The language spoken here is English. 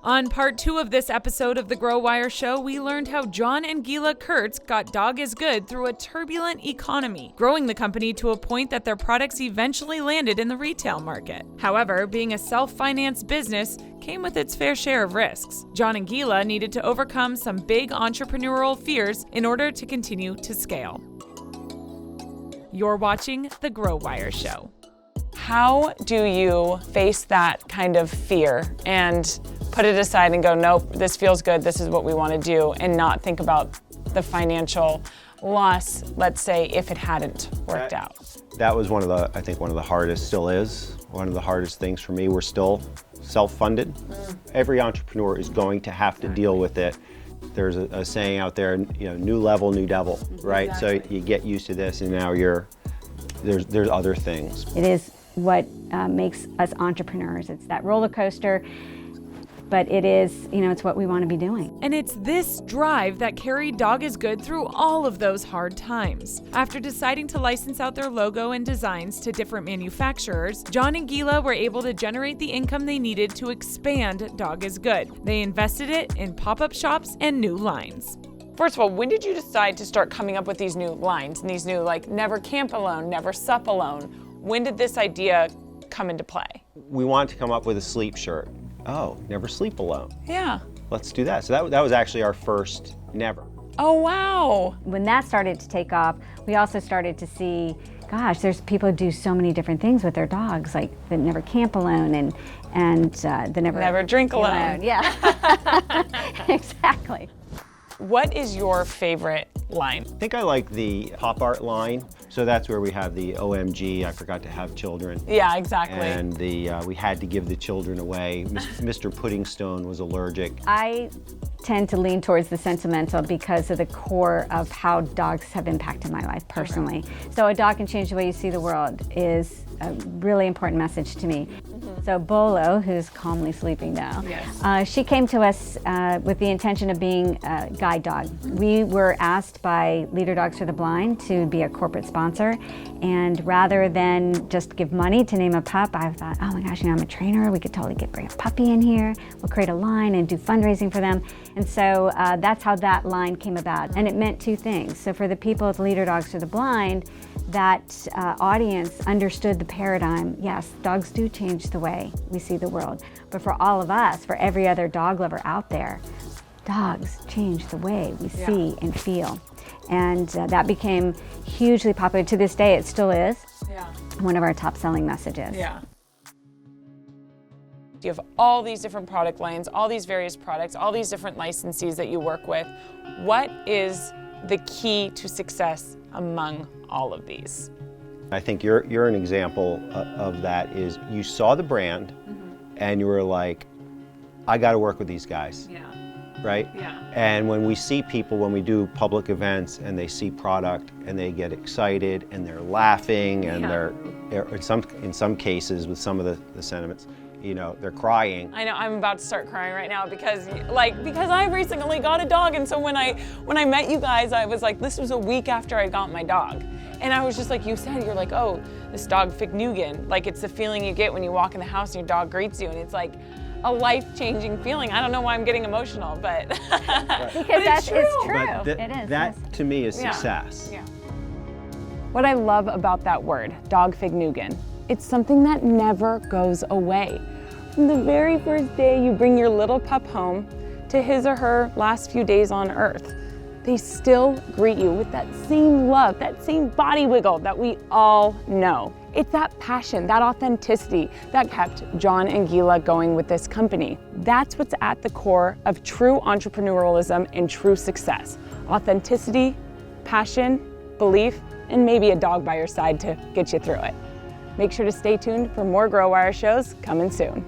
On part 2 of this episode of The Grow Wire Show, we learned how John and Gila Kurtz got Dog is Good through a turbulent economy, growing the company to a point that their products eventually landed in the retail market. However, being a self-financed business came with its fair share of risks. John and Gila needed to overcome some big entrepreneurial fears in order to continue to scale. You're watching The Grow Wire Show. How do you face that kind of fear and put it aside and go, nope, this feels good, this is what we want to do, and not think about the financial loss, let's say, if it hadn't worked out? That was one of the hardest, still is, one of the hardest things for me. We're still self-funded. Every entrepreneur is going to have to deal with it. There's a saying out there, new level, new devil, right? Exactly. So you get used to this and now there's other things. It is what makes us entrepreneurs. It's that roller coaster, but it is, it's what we want to be doing. And it's this drive that carried Dog is Good through all of those hard times. After deciding to license out their logo and designs to different manufacturers, John and Gila were able to generate the income they needed to expand Dog is Good. They invested it in pop-up shops and new lines. First of all, when did you decide to start coming up with these new lines and these new, never camp alone, never sup alone? When did this idea come into play? We wanted to come up with a sleep shirt. Oh, never sleep alone. Yeah. Let's do that. So that was actually our first never. Oh, wow. When that started to take off, we also started to see, gosh, there's people who do so many different things with their dogs, like that never camp alone and the never drink alone. Yeah, exactly. What is your favorite line? I think I like the pop art line. So that's where we have the OMG, I forgot to have children. Yeah, exactly. And we had to give the children away. Mr. Puddingstone was allergic. I tend to lean towards the sentimental because of the core of how dogs have impacted my life personally. So a dog can change the way you see the world is a really important message to me. So Bolo, who's calmly sleeping now, yes. She came to us with the intention of being a guide dog. We were asked by Leader Dogs for the Blind to be a corporate sponsor, and rather than just give money to name a pup, I thought, oh my gosh, I'm a trainer, we could totally bring a puppy in here, we'll create a line and do fundraising for them. And so that's how that line came about. And it meant two things. So for the people at Leader Dogs for the Blind, that audience understood the paradigm. Yes, dogs do change the way we see the world. But for all of us, for every other dog lover out there, dogs change the way we see and feel. And that became hugely popular. To this day, it still is one of our top selling messages. Yeah. You have all these different product lines, all these various products, all these different licensees that you work with. What is the key to success among all of these? I think you're an example of that. Is you saw the brand and you were like, I got to work with these guys. Yeah. Right? Yeah. And when we see people, when we do public events and they see product and they get excited and they're laughing and they're in some cases with some of the sentiments, they're crying. I know, I'm about to start crying right now because I recently got a dog, and so when I met you guys, I was like, this was a week after I got my dog. And I was just like you said, you're like, oh, this dog Fignugan. It's the feeling you get when you walk in the house and your dog greets you, and it's like a life-changing feeling. I don't know why I'm getting emotional, but because that's true. But it is. That to me is success. Yeah. What I love about that word, dog Fignugan, it's something that never goes away. From the very first day you bring your little pup home to his or her last few days on earth, they still greet you with that same love, that same body wiggle that we all know. It's that passion, that authenticity that kept John and Gila going with this company. That's what's at the core of true entrepreneurialism and true success. Authenticity, passion, belief, and maybe a dog by your side to get you through it. Make sure to stay tuned for more Grow Wire shows coming soon.